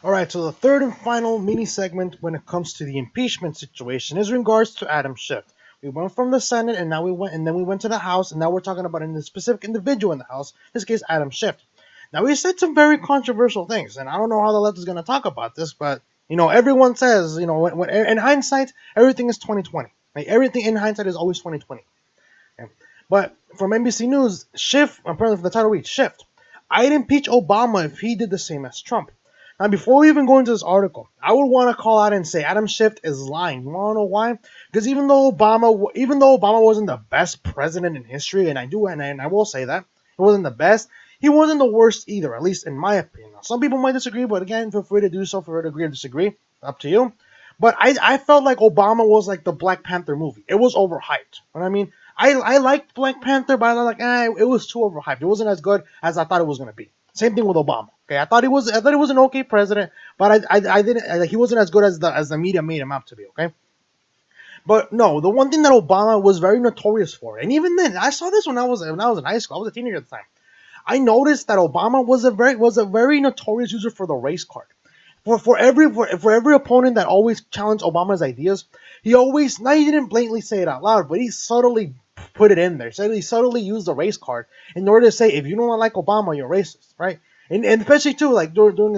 All right, so the third and final mini segment when it comes to the impeachment situation is in regards to Adam Schiff. We went from the Senate and now we went and then we went to the House and now we're talking about a specific individual in the House, in this case Adam Schiff. Now he said some very controversial things, and I don't know how the left is going to talk about this, but everyone says in hindsight everything is 2020. Like everything in hindsight is always 2020. Okay? But from NBC News, Schiff apparently for the title reads Schiff. I'd impeach Obama if he did the same as Trump. Now, before we even go into this article, I would want to call out and say Adam Schiff is lying. You want to know why? Because even though Obama wasn't the best president in history, and I will say that he wasn't the best, he wasn't the worst either, at least in my opinion. Now, some people might disagree, but again, feel free to do so. Feel free to agree or disagree. Up to you. But I felt like Obama was like the Black Panther movie. It was overhyped. You know what I mean? I liked Black Panther, but I was like, it was too overhyped. It wasn't as good as I thought it was gonna be. Same thing with Obama. Okay, I thought he was an okay president, but I didn't he wasn't as good as the media made him out to be. Okay, but no, the one thing that Obama was very notorious for, and even then, I saw this when I was in high school. I was a teenager at the time. I noticed that Obama was a very notorious user for the race card. For every opponent that always challenged Obama's ideas, he didn't blatantly say it out loud, but he subtly put it in there. So he subtly used the race card in order to say if you don't like Obama, you're racist, right? And especially too, like during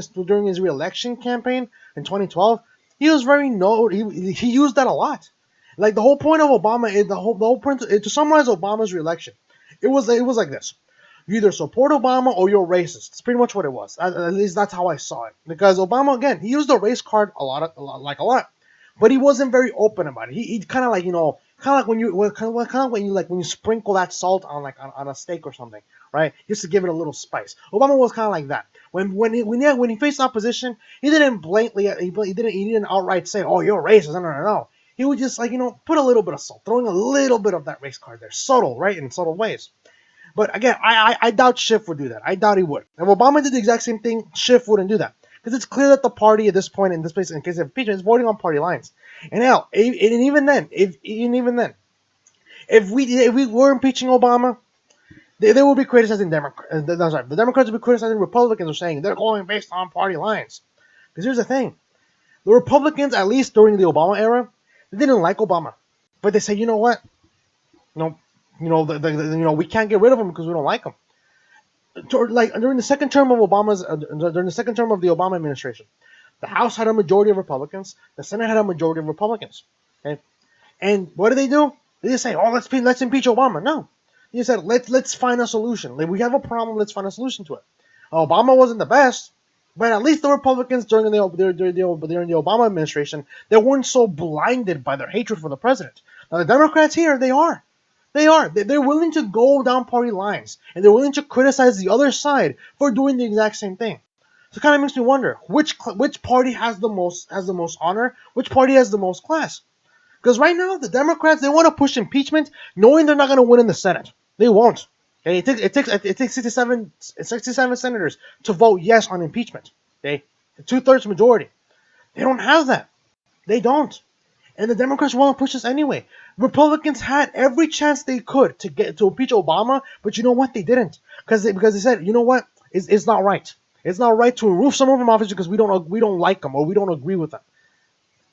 his re-election campaign in 2012, he was very no he used that a lot. Like the whole point of Obama is the whole point to summarize Obama's re-election. It was like this: you either support Obama or you're racist. It's pretty much what it was. At least that's how I saw it. Because Obama, again, he used the race card a lot, but he wasn't very open about it. He kind of like when you sprinkle that salt on a steak or something, right? Just to give it a little spice. Obama was kind of like that. When he faced opposition, he didn't he didn't outright say, "Oh, you're racist." No, no, no, no. He would just put a little bit of salt, throwing a little bit of that race card there, subtle, right, in subtle ways. But again, I doubt Schiff would do that. I doubt he would. If Obama did the exact same thing, Schiff wouldn't do that. Because it's clear that the party at this point, in this place, in case of impeachment, is voting on party lines. And hell, even then, if we were impeaching Obama, they would be criticizing Democrats. Sorry, the Democrats would be criticizing Republicans, or saying they're going based on party lines. Because here's the thing: the Republicans, at least during the Obama era, they didn't like Obama, but they say, you know what? No, we can't get rid of him because we don't like him. Like during the second term of the Obama administration, the House had a majority of Republicans, the Senate had a majority of Republicans. Okay, and what do? They just say, "Oh, let's impeach Obama." No, they said, "Let's find a solution. Like we have a problem, let's find a solution to it." Obama wasn't the best, but at least the Republicans during the Obama administration, they weren't so blinded by their hatred for the president. Now the Democrats here, they are. They are. They're willing to go down party lines, and they're willing to criticize the other side for doing the exact same thing. So it kind of makes me wonder which party has the most honor, which party has the most class. Because right now the Democrats, they want to push impeachment, knowing they're not going to win in the Senate. They won't. Okay, it takes 67 senators to vote yes on impeachment. Okay, a 2/3 majority. They don't have that. They don't. And the Democrats want to push this anyway. Republicans had every chance they could to impeach Obama, but you know what? They didn't because they said, you know what? It's not right. It's not right to remove someone from office because we don't like them or we don't agree with them.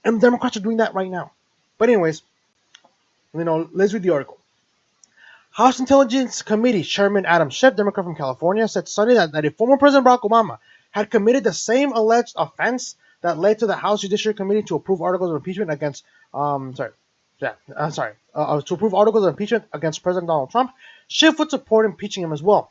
And the Democrats are doing that right now. But anyways, let's read the article. House Intelligence Committee Chairman Adam Schiff, Democrat from California, said Sunday that if former President Barack Obama had committed the same alleged offense that led to the House Judiciary Committee to approve articles of impeachment against, to approve articles of impeachment against President Donald Trump, Schiff would support impeaching him as well.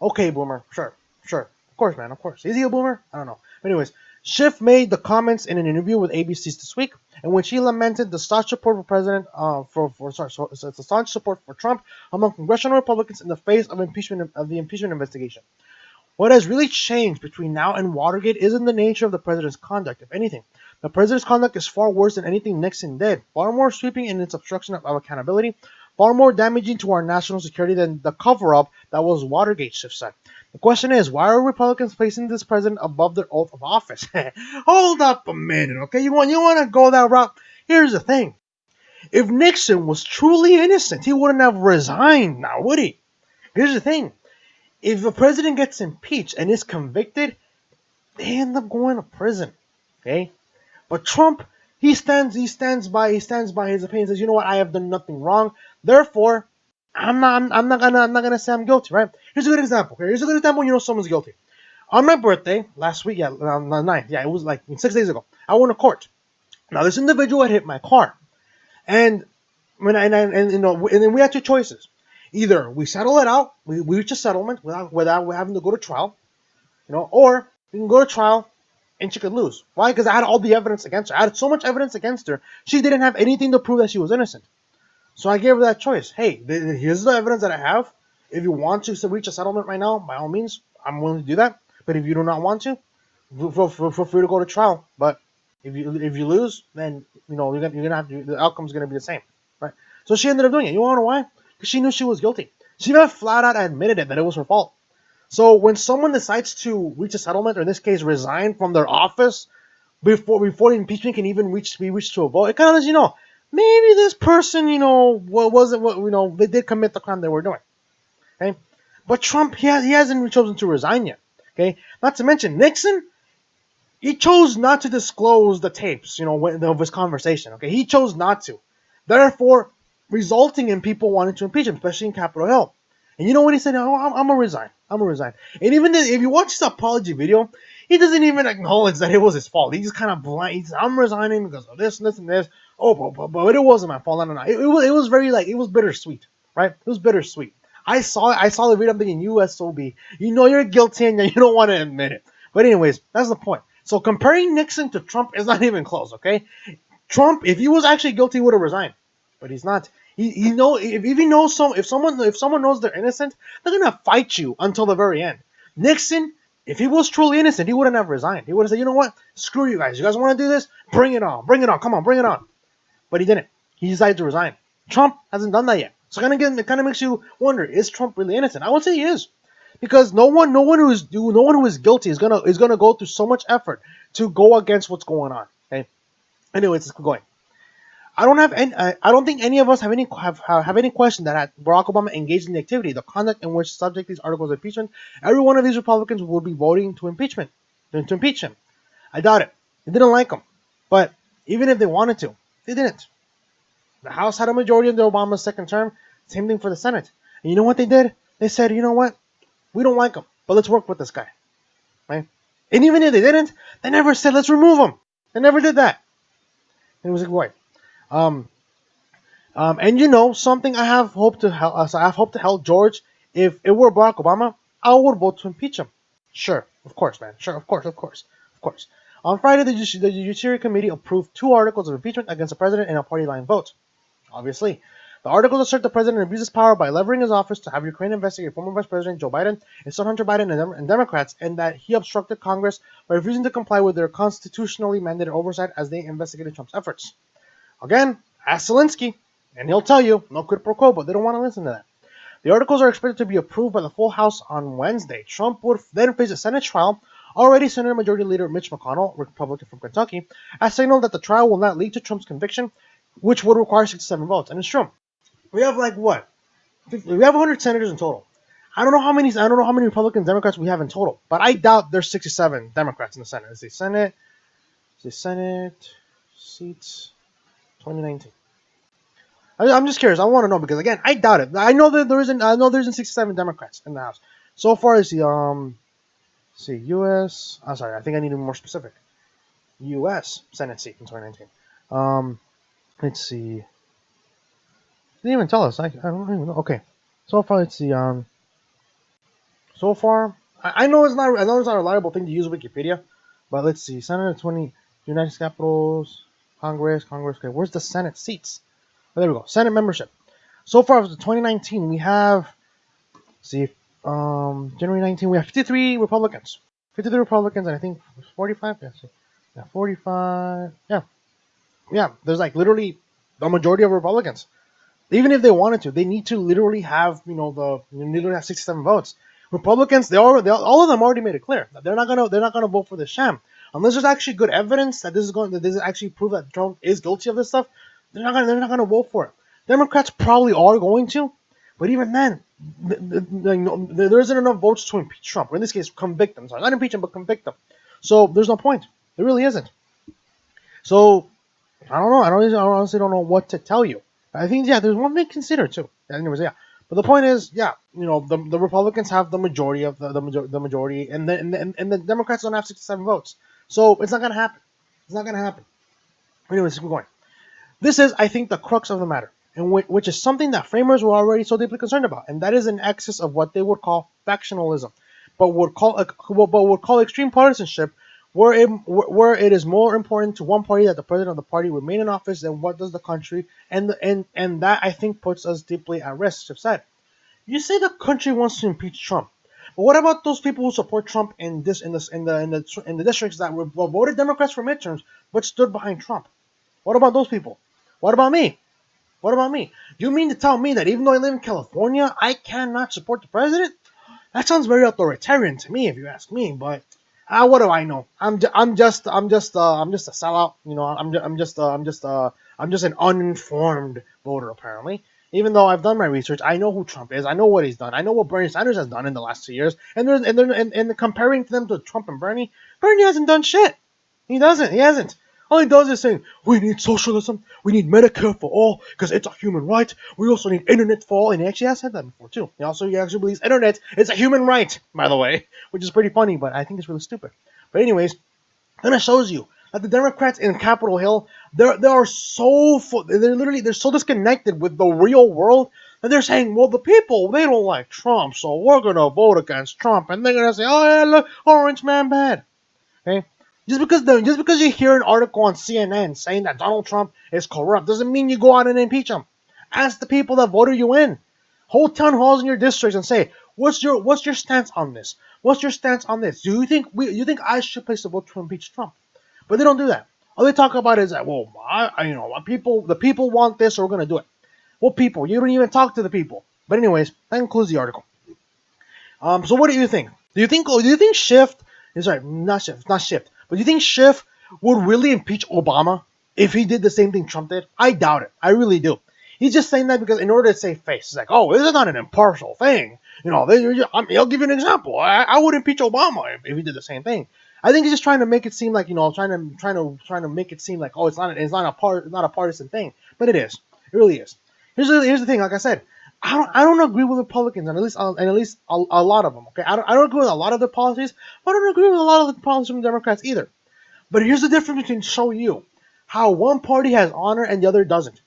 Okay, Boomer, sure, of course, man, of course. Is he a Boomer? I don't know. But anyways, Schiff made the comments in an interview with ABC's This Week, in which he lamented the staunch support for President the staunch support for Trump among congressional Republicans in the face of the impeachment investigation. What has really changed between now and Watergate isn't the nature of the president's conduct. If anything, the president's conduct is far worse than anything Nixon did, far more sweeping in its obstruction of accountability, far more damaging to our national security than the cover-up that was Watergate, Schiff said. The question is, why are Republicans placing this president above their oath of office? Hold up a minute, okay? You want to go that route? Here's the thing. If Nixon was truly innocent, he wouldn't have resigned now, would he? Here's the thing. If a president gets impeached and is convicted, They end up going to prison. Okay, but Trump, he stands by his opinion. Says, you know what, I have done nothing wrong. Therefore, I'm not gonna say I'm guilty. Right? Here's a good example. Okay? Here's a good example. You know someone's guilty. On my birthday last week, yeah, on the 9th, yeah, it was like 6 days ago. I went to court. Now this individual had hit my car, and and and then we had two choices. Either we settle it out, we reach a settlement without having to go to trial, or we can go to trial and she could lose. Why? Because I had all the evidence against her. I had so much evidence against her. She didn't have anything to prove that she was innocent. So I gave her that choice. Hey, here's the evidence that I have. If you want to reach a settlement right now, by all means, I'm willing to do that. But if you do not want to, feel free to go to trial. But if you lose, then you're gonna have to. The outcome's gonna be the same, right? So she ended up doing it. You wanna know why? Because she knew she was guilty. She even flat out admitted it that it was her fault. So when someone decides to reach a settlement, or in this case, resign from their office before the impeachment can even be reached to a vote, it kind of lets you know maybe this person, wasn't what they did commit the crime they were doing. Okay, but Trump, he hasn't chosen to resign yet. Okay, not to mention Nixon, he chose not to disclose the tapes, of his conversation. Okay, he chose not to, therefore resulting in people wanting to impeach him, especially in Capitol Hill. And you know what he said? Oh, I'm gonna resign. I'm gonna resign. And even if you watch his apology video, he doesn't even acknowledge that it was his fault. He just kind of blind. He says, "I'm resigning because of this and this and this." Oh, but it wasn't my fault. No. It was very it was bittersweet, right? It was bittersweet. I saw the video. I'm thinking, you SOB, you're guilty and you don't want to admit it. But anyways, that's the point. So comparing Nixon to Trump is not even close. Okay, Trump, if he was actually guilty, would have resigned, but he's not. He know if he knows if someone knows they're innocent, they're gonna fight you until the very end. Nixon, if he was truly innocent, he wouldn't have resigned. He would have said, you know what, screw you guys. You guys want to do this? Bring it on. Come on, bring it on. But he didn't. He decided to resign. Trump hasn't done that yet. So it kind of makes you wonder: is Trump really innocent? I would say he is, because no one who is guilty is gonna go through so much effort to go against what's going on. Okay. Anyways, let's keep going. I don't think any of us have any question that had Barack Obama engaged in the activity, the conduct in which subject these articles of impeachment, every one of these Republicans will be voting to impeach him. I doubt it. They didn't like him, but even if they wanted to, they didn't. The House had a majority under Obama's second term. Same thing for the Senate. And you know what they did? They said, you know what? We don't like him, but let's work with this guy, right? And even if they didn't, they never said let's remove him. They never did that. And it was like, why? Um, and something I have hope to help. So I have hope to help George. If it were Barack Obama, I would vote to impeach him. Sure, of course, man. Sure, of course. On Friday, the Judiciary Committee approved two articles of impeachment against the president in a party line vote. Obviously, the articles assert the president abuses power by leveraging his office to have Ukraine investigate former Vice President Joe Biden, his son Hunter Biden, and Democrats, and that he obstructed Congress by refusing to comply with their constitutionally mandated oversight as they investigated Trump's efforts. Again, ask Zelensky, and he'll tell you, no quid pro quo, but they don't want to listen to that. The articles are expected to be approved by the full House on Wednesday. Trump would then face a Senate trial. Already, Senate Majority Leader Mitch McConnell, Republican from Kentucky, has signaled that the trial will not lead to Trump's conviction, which would require 67 votes. And it's true. We have what? We have 100 senators in total. I don't know how many Republicans, Democrats we have in total, but I doubt there's 67 Democrats in the Senate. It's the Senate seats 2019. I'm just curious. I want to know because again, I doubt it. I know that there isn't. I know there isn't 67 Democrats in the House. So far as the U.S. I'm sorry. I think I need to be more specific. U.S. Senate seat in 2019. Let's see. They didn't even tell us. I don't even know. Okay. So far it's the So far, I know it's not. I know it's not a reliable thing to use Wikipedia, but let's see. Senate 20 United States Capitals, Congress. Okay, where's the Senate seats? Oh, there we go. Senate membership. So far, for 2019, we have, January 19, we have 53 Republicans. 53 Republicans, and I think 45? Yeah, 45. Yeah, there's literally the majority of Republicans. Even if they wanted to, they need to literally have, literally have 67 votes. Republicans, all of them already made it clear that they're not gonna vote for the sham unless there's actually good evidence that this is actually prove that Trump is guilty of this stuff. They're not gonna vote for it. Democrats probably are going to, but even then, there isn't enough votes to impeach Trump, or in this case, convict him. Sorry, not impeach him, but convict him. So there's no point. There really isn't. So I don't know. I honestly don't know what to tell you. I think there's one thing to consider too. Anyways, yeah. But the point is, the Republicans have the majority of the majority, and the Democrats don't have 67 votes. So it's not gonna happen. It's not gonna happen. Anyways, keep going. This is, I think, the crux of the matter, and which is something that framers were already so deeply concerned about, and that is an excess of what they would call factionalism, but would call extreme partisanship, where it is more important to one party that the president of the party remain in office than what does the country, and that I think puts us deeply at risk. Schiff said, "You say the country wants to impeach Trump, but what about those people who support Trump in the districts that were voted Democrats for midterms but stood behind Trump? What about those people? What about me? What about me? You mean to tell me that even though I live in California, I cannot support the president? That sounds very authoritarian to me, if you ask me. But what do I know? I'm just a sellout. I'm just an uninformed voter apparently. Even though I've done my research, I know who Trump is. I know what he's done. I know what Bernie Sanders has done in the last 2 years. And comparing them to Trump and Bernie hasn't done shit. He doesn't. He hasn't. All he does is saying, we need socialism, we need Medicare for all, because it's a human right. We also need internet for all. And he actually has said that before, too. He actually believes internet is a human right, by the way, which is pretty funny, but I think it's really stupid. But anyways, then it shows you that the Democrats in Capitol Hill, they're so disconnected with the real world that they're saying, well, the people, they don't like Trump, so we're going to vote against Trump. And they're going to say, oh, yeah, look, orange man bad. Okay? Just because you hear an article on CNN saying that Donald Trump is corrupt doesn't mean you go out and impeach him. Ask the people that voted you in. Hold town halls in your districts and say, what's your stance on this? What's your stance on this? Do you think I should place a vote to impeach Trump? But they don't do that. All they talk about is that, well, the people want this, so we're gonna do it. Well, people, you don't even talk to the people. But anyways, that concludes the article. So what do you think? Do you think Schiff is right? Not Shift. But do you think Schiff would really impeach Obama if he did the same thing Trump did? I doubt it. I really do. He's just saying that because in order to save face, it's like, oh, this is not an impartial thing. I'll give you an example. I would impeach Obama if he did the same thing. I think he's just trying to make it seem like trying to make it seem like, oh, it's not a partisan thing, but it is. It really is. Here's the thing. Like I said, I don't agree with Republicans, and at least a lot of them. Okay, I don't agree with a lot of their policies, but I don't agree with a lot of the policies from the Democrats either. But here's the difference between show you how one party has honor and the other doesn't.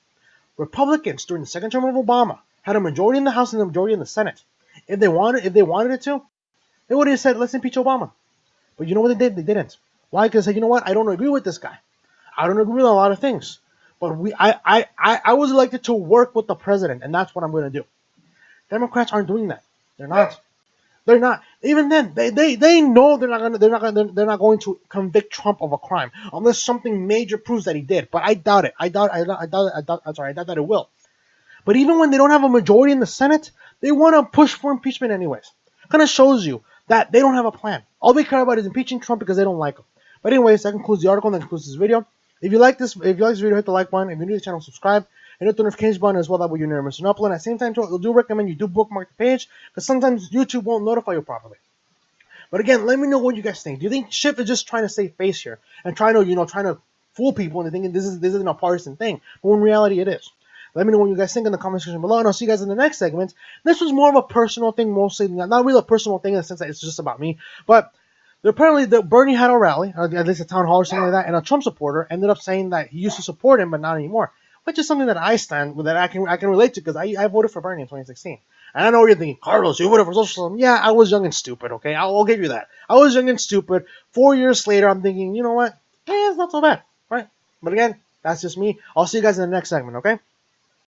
Republicans during the second term of Obama had a majority in the House and a majority in the Senate. If they wanted it to, they would have said, let's impeach Obama. But you know what they did? They didn't. Why? Because they said, you know what? I don't agree with this guy. I don't agree with a lot of things. But I was elected to work with the president, and that's what I'm going to do. Democrats aren't doing that. They're not. They're not. Even then, they know they're not going to convict Trump of a crime unless something major proves that he did. But I doubt it. I doubt that it will. But even when they don't have a majority in the Senate, they want to push for impeachment anyways. It kind of shows you that they don't have a plan. All they care about is impeaching Trump because they don't like him. But anyways, that concludes the article and that concludes this video. If you like this video, hit the like button. If you're new to the channel, subscribe. And hit the notification button as well. That way you never miss an upload. At the same time, I do recommend you do bookmark the page because sometimes YouTube won't notify you properly. But again, let me know what you guys think. Do you think Schiff is just trying to save face here and trying to fool people into thinking this isn't a partisan thing, but in reality it is? Let me know what you guys think in the comment section below, and I'll see you guys in the next segment. This was more of a personal thing, mostly not really a personal thing in the sense that it's just about me, but apparently Bernie had a rally, or at least a town hall or something like that, and a Trump supporter ended up saying that he used to support him, but not anymore, which is something that I stand with, that I can relate to because I voted for Bernie in 2016. And I know what you're thinking, Carlos, you voted for socialism. Yeah, I was young and stupid, okay? I'll give you that. I was young and stupid. 4 years later, I'm thinking, you know what? Yeah, it's not so bad, right? But again, that's just me. I'll see you guys in the next segment, okay?